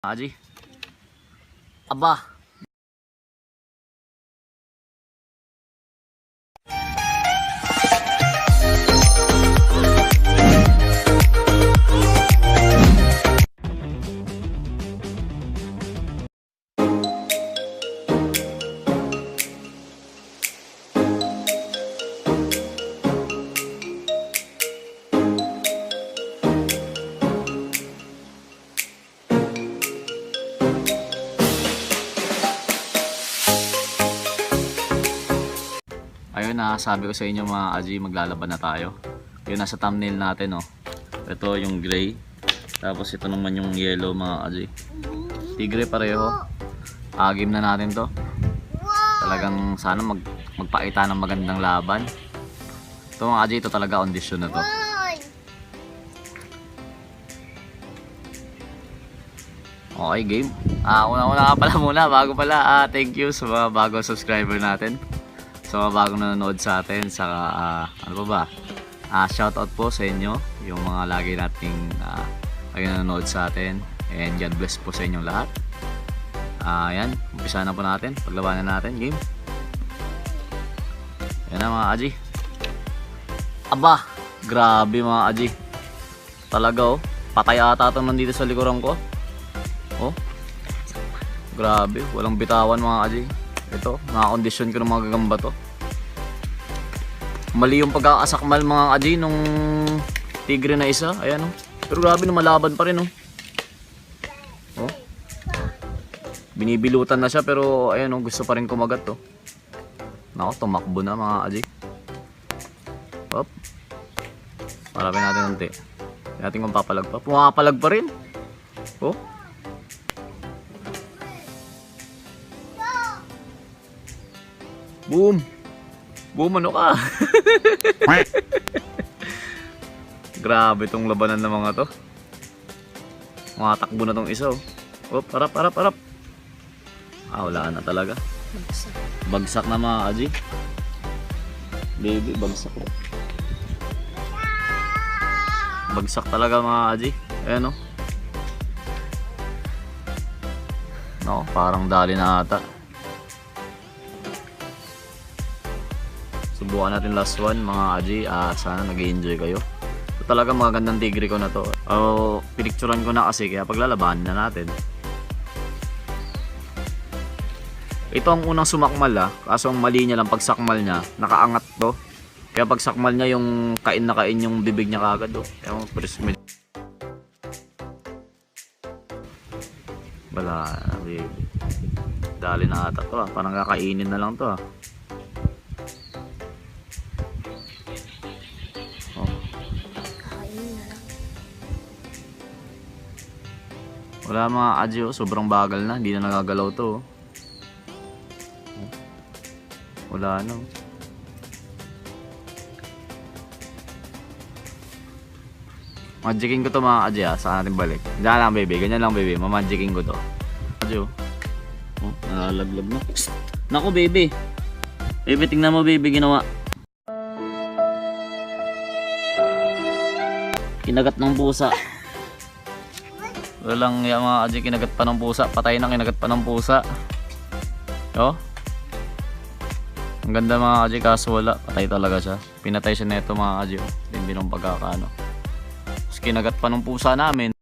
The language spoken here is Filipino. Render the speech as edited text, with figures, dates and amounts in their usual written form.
Aji. Aba. Ayun na, sabi ko sa inyo mga Aji, maglalaban na tayo. Yun nasa thumbnail natin, oh. Ito yung gray. Tapos ito naman yung yellow mga Aji. Tigre pareho. Agim na natin to. Talagang sana magpakita ng magandang laban. Ito mga Aji, ito talaga audition na to. Okay, game. Una-una pala muna, bago pala. Thank you sa mga bagong subscriber natin. Sa mga bagong nanonood sa atin, ano pa ba? Shoutout po sa inyo, yung mga lagi nating nanonood sa atin. And God bless po sa inyong lahat. Yan, umpisa na po natin, paglabanan natin, game. Yan na mga Aji. Aba, grabe mga Aji. Talaga, oh, patay ata ito nandito sa likuran ko. Oh, grabe, walang bitawan mga Aji. Ito, naka-condition ko ng mga gagamba to. Mali yung pagkakasakmal mga Aji nung tigre na isa. Ayan, oh. Pero grabe na malaban pa rin, oh. Oh. Binibilutan na siya pero ayan, oh, gusto pa rin kumagat, oh. Nako, tumakbo na mga Aji. Hop. Marapin natin unti. Hindi natin kung papalag pa. Pumapalag pa rin. Oh. Boom! Boom, ano ka? Grabe tong labanan ng mga to. Mga takbo na tong isa, oh. Oh, harap. Wala na talaga. Bagsak na mga Aji. Baby, bagsak. Bagsak talaga mga Aji. Ayan, oh. No, parang dali na ata. Subukan natin last one mga Aji. Sana nag-enjoy kayo. Ito talaga mga gandang tigre ko na to. Pinicturan ko na kasi kaya paglalabanan na natin. Ito ang unang sumakmal, kaso ang mali niya lang pagsakmal niya, nakaangat to. Kaya pagsakmal niya yung kain na kain yung bibig niya kagad, oh. Kaya presmid. Wala, dali na ata to, parang kakainin na lang to, Wala mga Aji, oh, sobrang bagal na, hindi na nagagalaw to, oh. Wala no. Magicking ko to mga Aji, saan natin balik. Diyan lang baby, ganyan lang baby, mamagicking ko to. Aji, oh, nalalaglag na. Psst! Naku baby. Baby, tingnan mo baby, ginawa. Kinagat ng pusa. Walang yung mga Aji, kinagat pa ng pusa. Patay na, kinagat pa ng pusa. Oh. Ang ganda mga Aji, kaso wala. Patay talaga siya. Pinatay siya neto mga Aji, oh. Hindi nung pagkakaano. Tapos kinagat pa ng pusa namin.